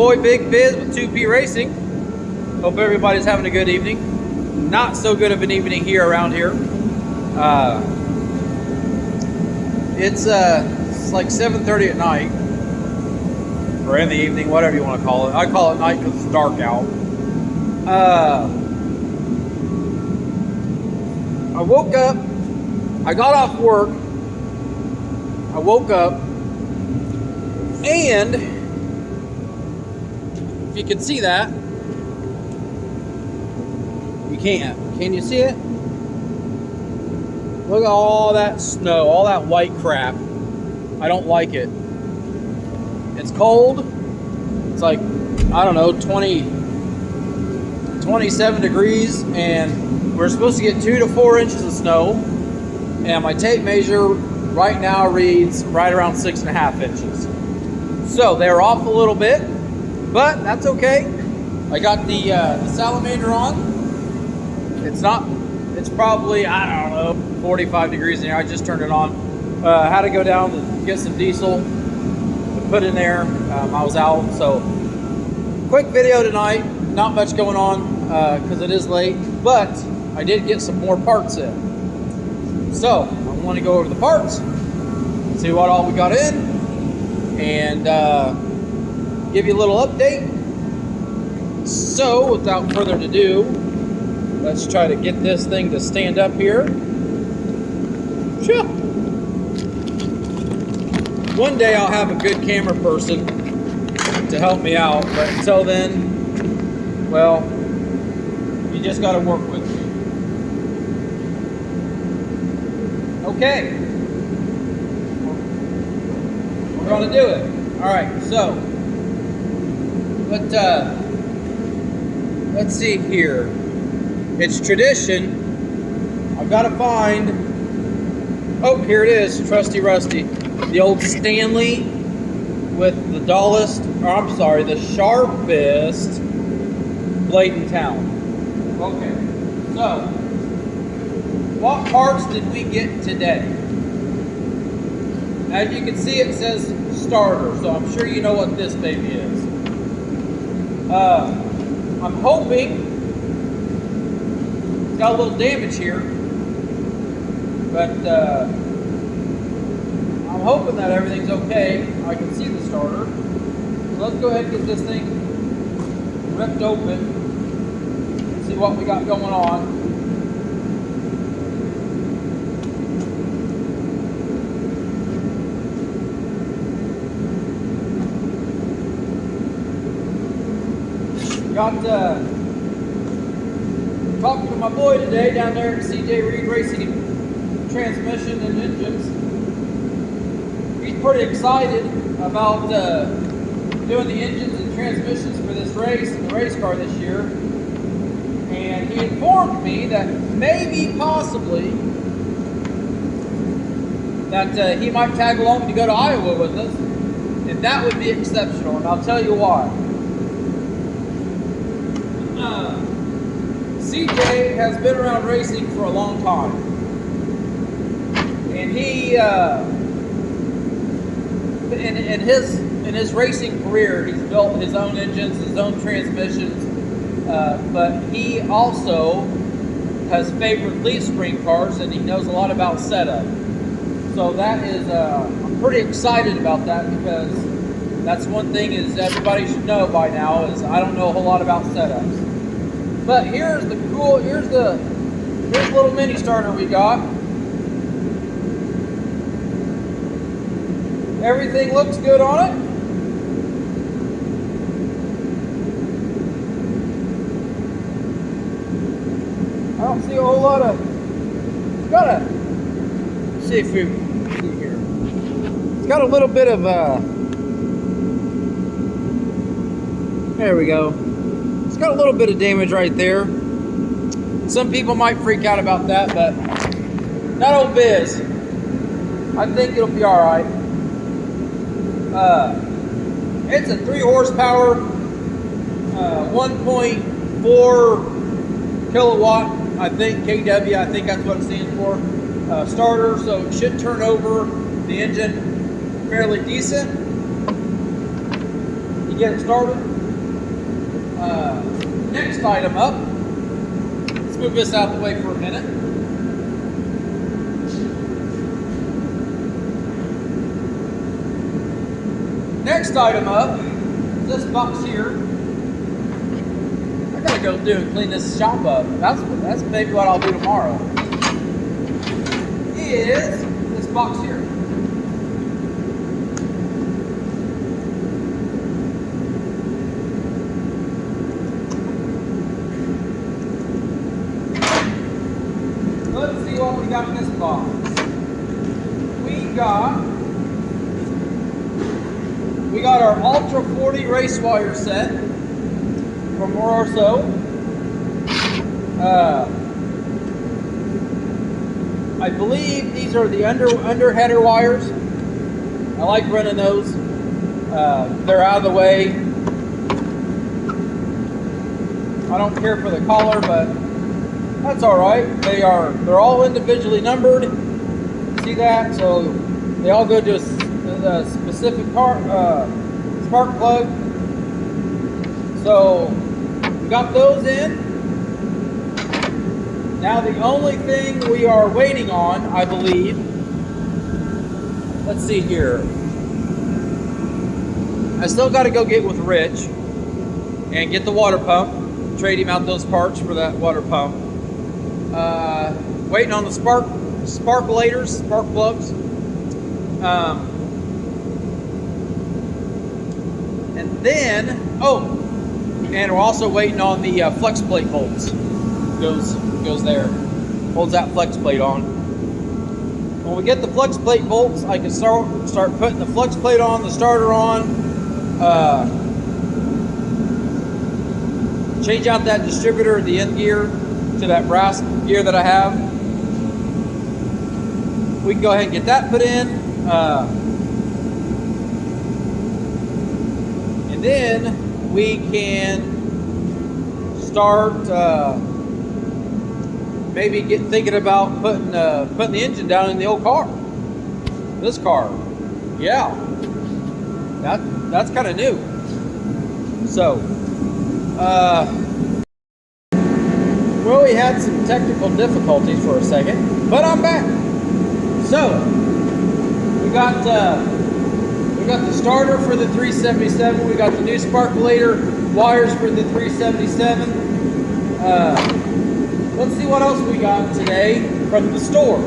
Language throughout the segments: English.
boy Big Biz with 2P Racing. Hope everybody's having a good evening. Not so good of an evening here around here. It's like 7:30 at night, or in the evening, whatever you want to call it. I call it night because it's dark out. I woke up. I got off work. I woke up, and if you can see that, you can't. Can you see it? Look at all that snow, all that white crap. I don't like it. It's cold. It's like, I don't know, 27 degrees, and we're supposed to get 2 to 4 inches of snow, and my tape measure right now reads right around 6.5 inches. So they're off a little bit, but that's okay. I got the salamander on. It's probably, I don't know, 45 degrees in here. I just turned it on. Had to go down to get some diesel to put in there. I was out, so quick video tonight. Not much going on because it is late, but I did get some more parts in. So I want to go over the parts, see what all we got in, and give you a little update. So without further ado, let's try to get this thing to stand up here. Sure. One day I'll have a good camera person to help me out, but until then, well, you just got to work with me. Okay. We're going to do it. All right, so let's see here. It's tradition. I've got to find, oh, here it is, Trusty Rusty. The old Stanley with the dullest, or I'm sorry, the sharpest blade in town. Okay, so what parts did we get today? As you can see, it says starter, so I'm sure you know what this baby is. I'm hoping it's got a little damage here, but I'm hoping that everything's okay. I can see the starter. So let's go ahead and get this thing ripped open and see what we got going on. Got talking to my boy today down there at CJ Reed Racing Transmission and Engines. He's pretty excited about doing the engines and transmissions for this race and the race car this year. And he informed me that maybe, possibly, that he might tag along to go to Iowa with us. And that would be exceptional, and I'll tell you why. CJ has been around racing for a long time, and he in his racing career, he's built his own engines, his own transmissions, but he also has favored leaf spring cars, and he knows a lot about setup. So that is, I'm pretty excited about that, because that's one thing is everybody should know by now is I don't know a whole lot about setups. But here's the cool, here's the little mini starter we got. Everything looks good on it. I don't see a whole lot of, see if we see here. It's got a little bit of, there we go. It's got a little bit of damage right there. Some people might freak out about that, but not old Biz. I think it'll be all right. It's a 3 horsepower, 1.4 kilowatt, I think, KW, I think that's what it stands for, starter, so it should turn over the engine fairly decent. get it started. Next item up. Let's move this out of the way for a minute. Next item up is this box here. I gotta go do and clean this shop up. That's maybe what I'll do tomorrow. Is this box here. Let's see what we got in this box. We got our Ultra 40 race wire set from Moroso. I believe these are the under header wires. I like running those. They're out of the way. I don't care for the collar, but that's all right. They're all individually numbered. See that? So they all go to a specific spark plug. So we got those in. Now the only thing we are waiting on, I believe, let's see here. I still got to go get with Rich and get the water pump, trade him out those parts for that water pump. Waiting on the spark plugs. And then, and we're also waiting on the flex plate bolts. Goes there, holds that flex plate on. When we get the flex plate bolts, I can start putting the flex plate on, the starter on, change out that distributor, the end gear, to that brass gear that I have. We can go ahead and get that put in. And then we can start maybe thinking about putting the engine down in the old car. This car. Yeah. That's kind of new. So, well, we had some technical difficulties for a second, but I'm back. So, we got the starter for the 377. We got the new sparkulator wires for the 377. Let's see what else we got today from the store.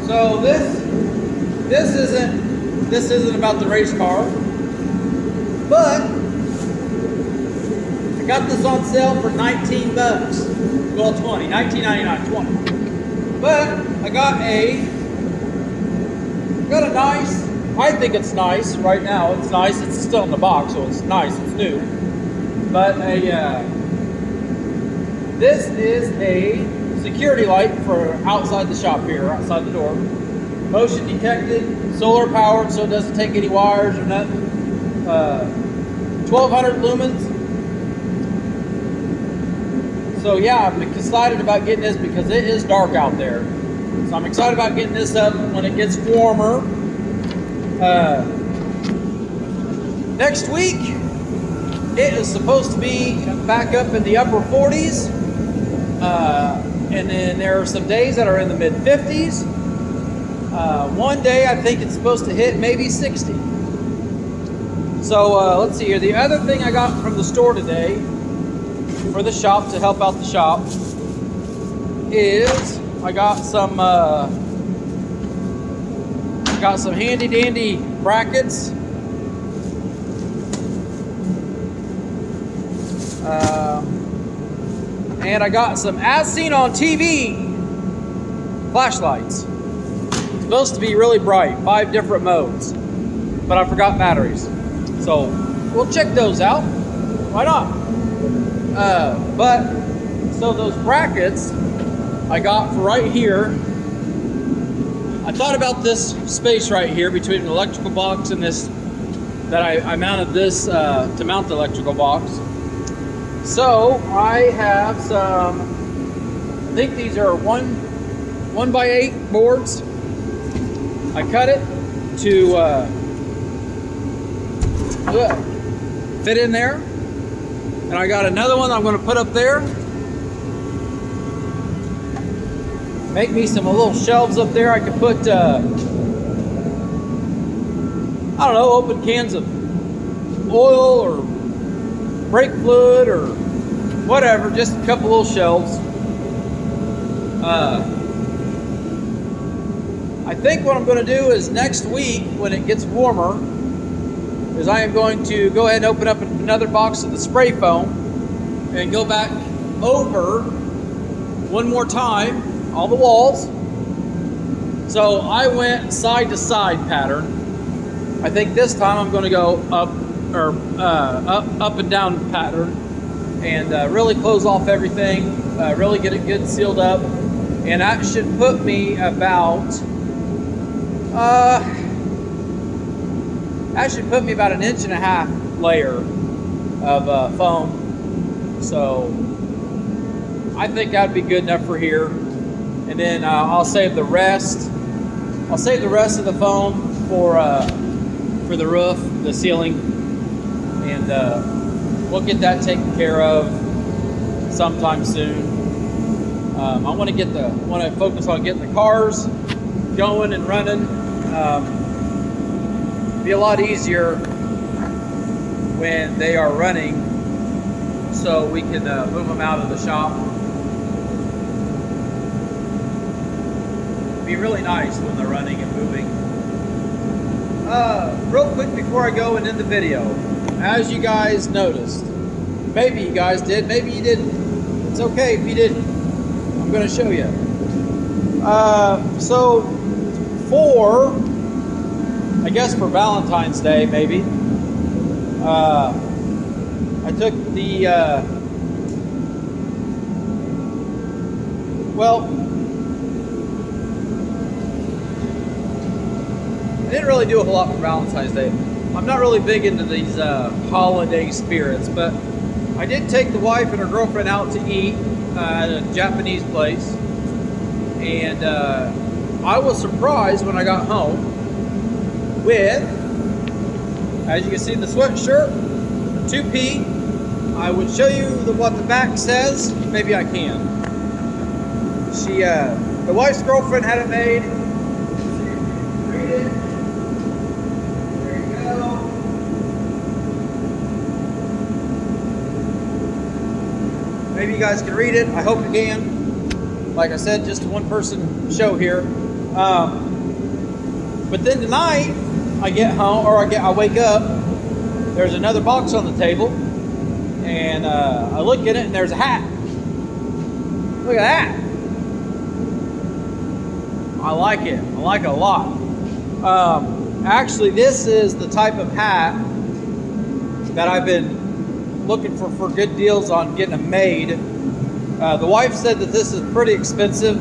So this isn't about the race car, but I got this on sale for 19 bucks. Well, 20, 19.99, 20. But I got a nice, I think it's nice right now. It's nice. It's still in the box, so it's nice. It's new. But this is a security light for outside the shop here, outside the door. Motion detected, solar powered, so it doesn't take any wires or nothing. 1200 lumens. So yeah, I'm excited about getting this because it is dark out there. So I'm excited about getting this up when it gets warmer. Next week, it is supposed to be back up in the upper 40s. And then there are some days that are in the mid 50s. One day I think it's supposed to hit maybe 60. So let's see here. The other thing I got from the store today for the shop to help out the shop is I got some handy dandy brackets. And I got some as seen on TV flashlights. It's supposed to be really bright, 5 different modes, but I forgot batteries. So we'll check those out. Why not? So those brackets I got for right here. I thought about this space right here between an electrical box and this, that I mounted this to mount the electrical box. So I have some, I think these are 1x8 boards. I cut it to fit in there. And I got another one I'm going to put up there. Make me some little shelves up there. I could put, I don't know, open cans of oil or brake fluid or whatever. Just a couple little shelves. I think what I'm going to do is next week, when it gets warmer, is I am going to go ahead and open up another box of the spray foam and go back over one more time all the walls. So I went side to side pattern. I think this time I'm going to go up and down pattern and really close off everything, really get it good sealed up, and that should put me about an 1.5 inch layer of foam. So I think that'd be good enough for here. And then I'll save the rest. I'll save the rest of the foam for the roof, the ceiling, and we'll get that taken care of sometime soon. I want to focus on getting the cars going and running. Be a lot easier when they are running, so we can move them out of the shop. Be really nice when they're running and moving. Real quick before I go and end the video, as you guys noticed, maybe you guys did, maybe you didn't. It's okay if you didn't. I'm going to show you. So I guess for Valentine's Day, maybe, I took the, well, I didn't really do a whole lot for Valentine's Day. I'm not really big into these holiday spirits, but I did take the wife and her girlfriend out to eat at a Japanese place, and I was surprised when I got home with, as you can see, the sweatshirt, 2P. I would show you what the back says. Maybe I can. The wife's girlfriend had it made. Read it. There you go. Maybe you guys can read it. I hope you can. Like I said, just a one-person show here. But then tonight, I get home, or I wake up, there's another box on the table, and I look at it, and there's a hat. Look at that. I like it. I like it a lot. Actually, this is the type of hat that I've been looking for good deals on getting them made. The wife said that this is pretty expensive.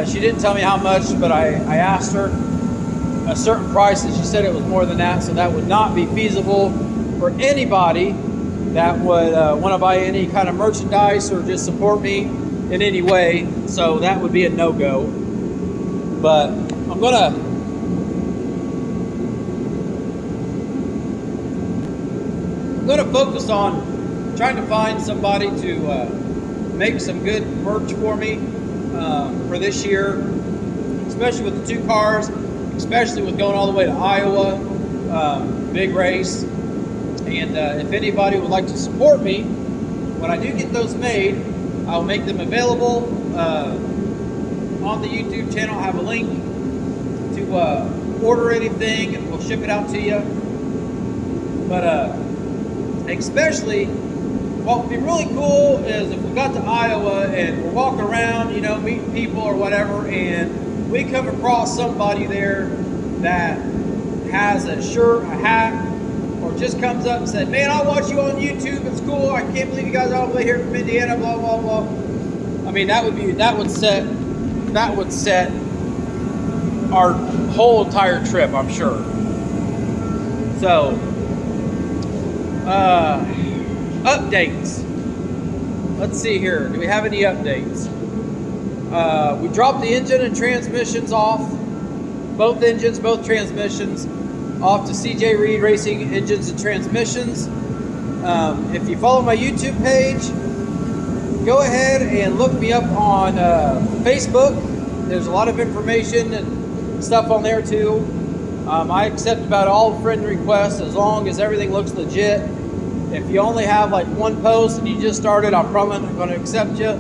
She didn't tell me how much, but I asked her a certain price, and she said it was more than that, so that would not be feasible for anybody that would want to buy any kind of merchandise or just support me in any way. So that would be a no-go. But I'm gonna focus on trying to find somebody to make some good merch for me for this year, especially with the 2 cars, especially with going all the way to Iowa, big race. And if anybody would like to support me, when I do get those made, I'll make them available on the YouTube channel. I'll have a link to order anything, and we'll ship it out to you. But especially, what would be really cool is if we got to Iowa and we're walking around, meeting people or whatever, and we come across somebody there that has a shirt, a hat, or just comes up and said, "Man, I watch you on YouTube. It's cool. I can't believe you guys are all the way here from Indiana." Blah blah blah. I mean, that would set our whole entire trip, I'm sure. So, updates. Let's see here. Do we have any updates? We dropped the engine and transmissions off. Both engines, both transmissions. off to CJ Reed Racing Engines and Transmissions. If you follow my YouTube page, go ahead and look me up on Facebook. There's a lot of information and stuff on there too. I accept about all friend requests as long as everything looks legit. If you only have like one post and you just started, I'm probably not going to accept you.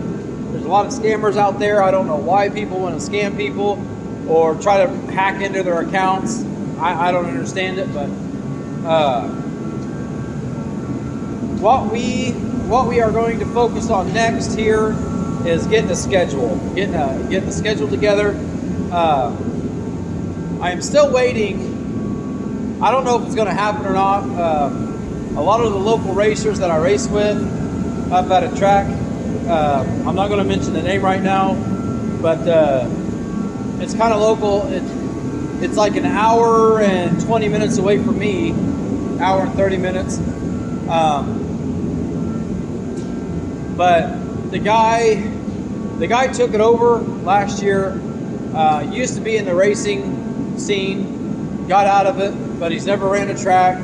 There's a lot of scammers out there. I don't know why people want to scam people or try to hack into their accounts. I don't understand it, but what we are going to focus on next here is getting a schedule, getting the schedule together. I am still waiting. I don't know if it's going to happen or not. A lot of the local racers that I race with up at a track, I'm not going to mention the name right now, but it's kind of local. It's like an hour and 20 minutes away from me, hour and 30 minutes. But the guy took it over last year. Used to be in the racing scene, got out of it, but he's never ran a track.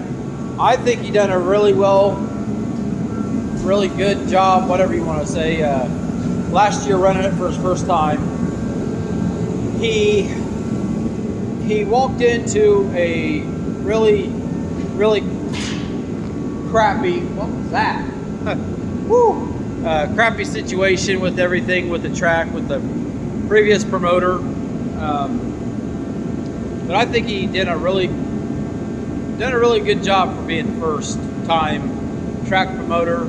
I think he done a really good job, whatever you want to say. Last year running it for his first time, he walked into a really crappy, what was that? Woo! Crappy situation with everything, with the track, with the previous promoter. But I think he done a really good job for being first time track promoter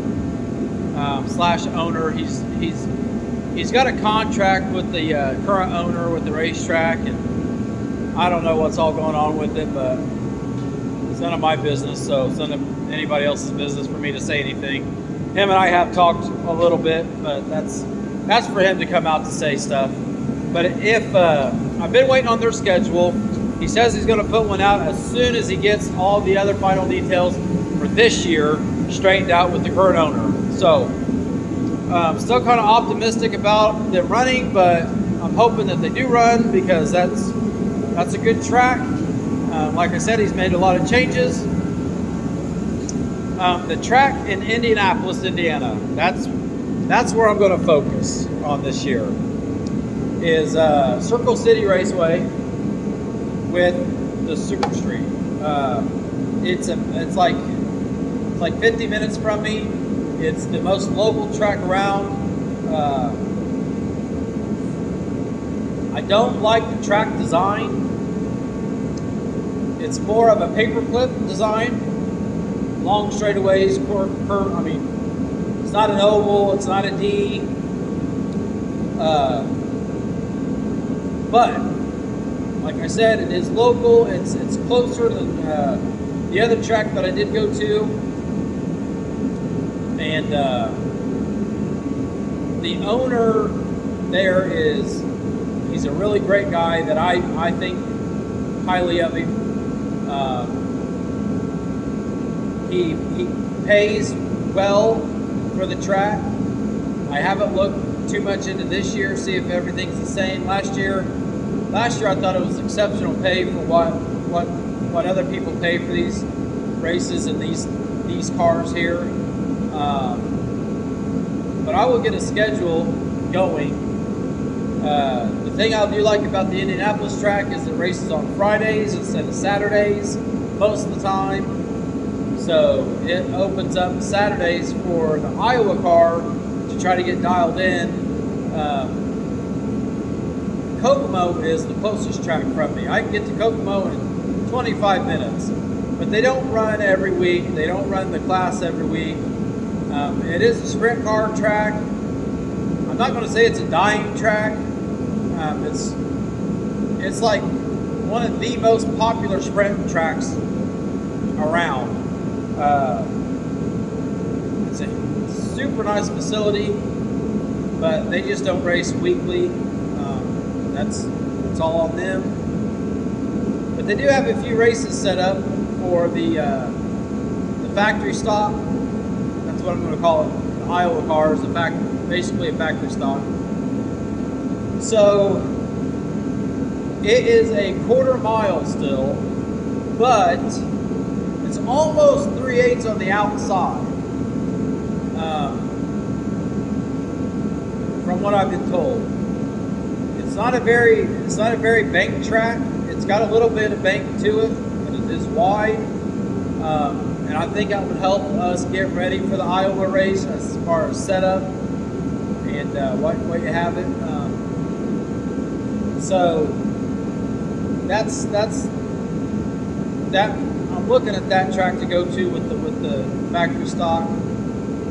slash owner. He's got a contract with the current owner with the racetrack, and I don't know what's all going on with it, but it's none of my business, so it's none of anybody else's business for me to say anything. Him and I have talked a little bit, but that's for him to come out to say stuff. But if I've been waiting on their schedule. He says he's going to put one out as soon as he gets all the other final details for this year straightened out with the current owner. So I'm still kind of optimistic about them running, but I'm hoping that they do run because that's a good track. Like I said, he's made a lot of changes. The track in Indianapolis, Indiana, that's where I'm going to focus on this year, is Circle City Raceway with the Super Street. It's like 50 minutes from me. It's the most local track around. I don't like the track design. It's more of a paperclip design, long straightaways, curve. I mean, it's not an oval. It's not a D. But like I said, it is local. It's closer than the other track that I did go to, and the owner there he's a really great guy that I think highly of him. He pays well for the track. I haven't looked too much into this year, see if everything's the same. Last year I thought it was exceptional pay for what other people pay for these races and these cars here. But I will get a schedule going. The thing I do like about the Indianapolis track is it races on Fridays instead of Saturdays most of the time. So it opens up Saturdays for the Iowa car to try to get dialed in. Kokomo is the closest track from me. I can get to Kokomo in 25 minutes, but they don't run every week. They don't run the class every week. It is a sprint car track. I'm not going to say it's a dying track. It's like one of the most popular sprint tracks around. It's a super nice facility, but they just don't race weekly. That's all on them. But they do have a few races set up for the factory stock. That's what I'm going to call it. The Iowa cars, basically a factory stock. So it is a quarter mile still but it's almost 3/8 on the outside. From what I've been told, it's not a very banked track. It's got a little bit of bank to it, but it is wide, and I think that would help us get ready for the Iowa race as far as setup and what you have it. So that's that. I'm looking at that track to go to with the factory stock.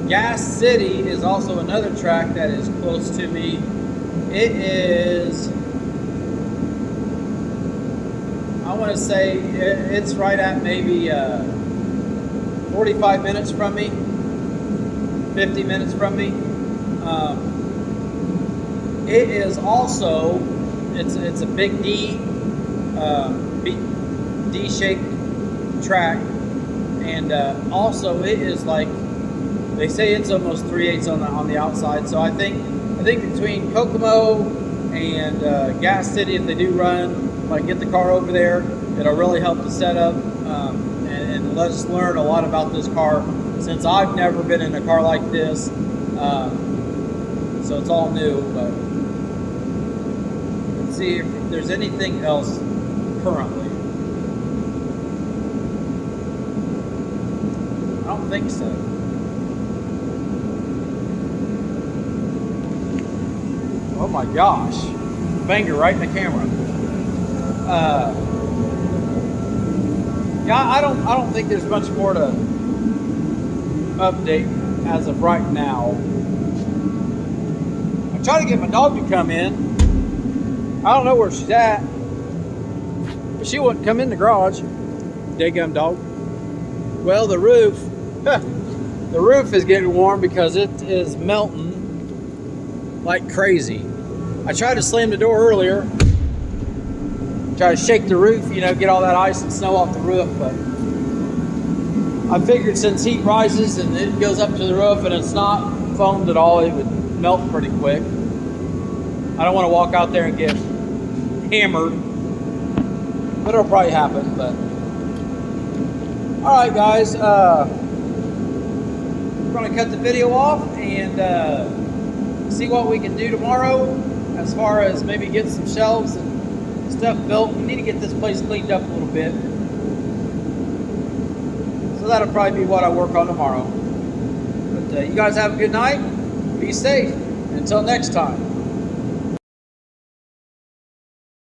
Gas City is also another track that is close to me. It is, I want to say it's right at maybe 45 minutes from me, 50 minutes from me. It is also, it's a big D-shaped track, and also it is like, they say it's almost 3/8 on the outside. So I think between Kokomo and Gas City, if they do run, like get the car over there, it'll really help the setup and let us learn a lot about this car, since I've never been in a car like this. So it's all new, but let's see if there's anything else currently. I don't think so. Oh my gosh. Finger right in the camera. Yeah, I don't think there's much more to update as of right now. I tried to get my dog to come in. I don't know where she's at, but she wouldn't come in the garage. Daggum dog. Well, the roof is getting warm because it is melting like crazy. I tried to slam the door earlier, try to shake the roof, get all that ice and snow off the roof, but I figured since heat rises and it goes up to the roof and it's not foamed at all, it would melt pretty quick. I don't want to walk out there and get hammered, but it'll probably happen. But all right, guys, we're going to cut the video off and see what we can do tomorrow as far as maybe get some shelves and stuff built. We need to get this place cleaned up a little bit. So that'll probably be what I work on tomorrow. But you guys have a good night. Be safe. Until next time.